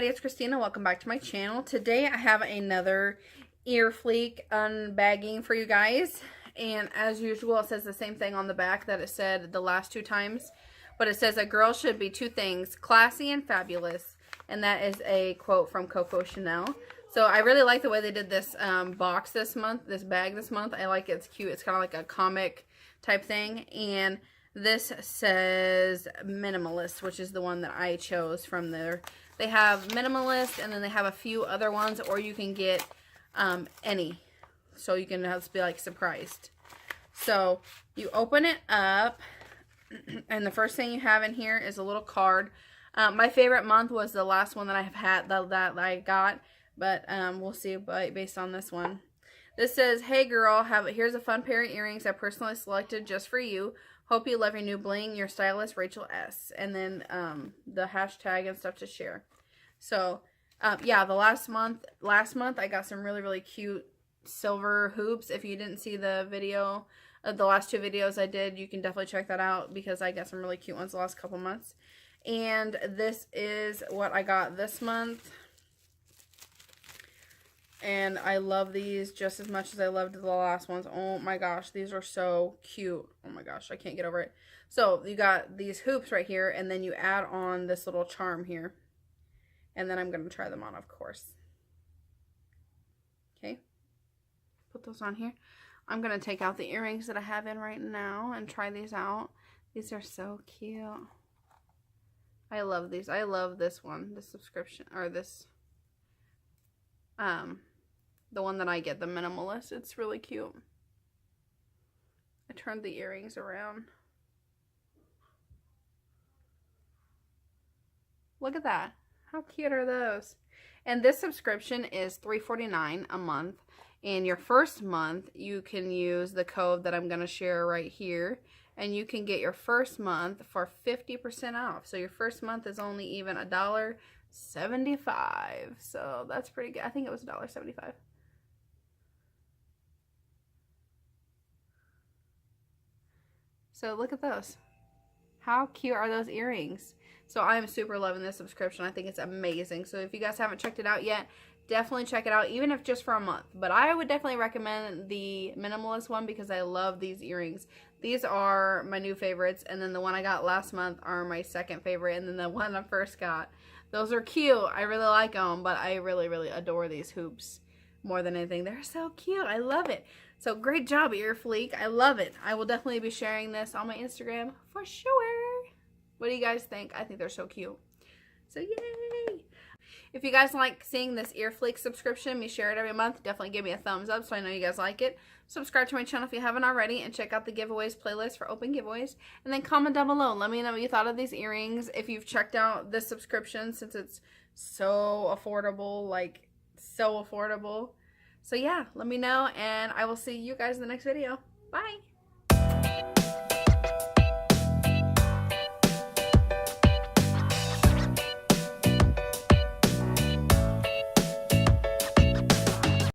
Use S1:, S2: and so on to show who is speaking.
S1: everybody, it's Christina. Welcome back to my channel. Today I have another Earfleek unbagging for you guys. And as usual, it says the same thing on the back that it said the last two times. But it says a girl should be two things, classy and fabulous. And that is a quote from Coco Chanel. So I really like the way they did this box this month, this bag this month. I like it. It's cute. It's kind of like a comic type thing. And this says minimalist, which is the one that I chose from there. They have minimalist, and then they have a few other ones, or you can get any. So you can just be like surprised. So you open it up, and the first thing you have in here is a little card. My favorite month was the last one that I have had that I got, but we'll see based on this one. This says, "Hey girl, here's a fun pair of earrings I personally selected just for you. Hope you love your new bling. Your stylist, Rachel S." And then the hashtag and stuff to share. So yeah, the last month I got some really cute silver hoops. If you didn't see the video, the last two videos I did, you can definitely check that out because I got some really cute ones the last couple months. And this is what I got this month. And I love these just as much as I loved the last ones. Oh my gosh, these are so cute. Oh my gosh, I can't get over it. So you got these hoops right here, and then you add on this little charm here. And then I'm going to try them on, of course. Okay. Put those on here. I'm going to take out the earrings that I have in right now and try these out. These are so cute. I love these. I love this one, the subscription, or this, the one that I get, the minimalist. It's really cute. I turned the earrings around. Look at that. How cute are those? And this subscription is $3.49 a month. And your first month, you can use the code that I'm going to share right here. And you can get your first month for 50% off. So your first month is only even $1.75. So that's pretty good. I think it was $1.75. So look at those. How cute are those earrings? So I'm super loving this subscription. I think it's amazing. So if you guys haven't checked it out yet, definitely check it out, even if just for a month. But I would definitely recommend the minimalist one because I love these earrings. These are my new favorites, and then the one I got last month are my second favorite, and then the one I first got. Those are cute. I really like them, but I really adore these hoops more than anything. They're so cute. I love it. So great job, Earfleek. I love it. I will definitely be sharing this on my Instagram for sure. What do you guys think? I think they're so cute. So yay! If you guys like seeing this Earfleek subscription, me share it every month, definitely give me a thumbs up so I know you guys like it. Subscribe to my channel if you haven't already, and check out the giveaways playlist for open giveaways. And then comment down below. Let me know what you thought of these earrings. If you've checked out this subscription, since it's so affordable, like so affordable. So yeah, let me know, and I will see you guys in the next video. Bye!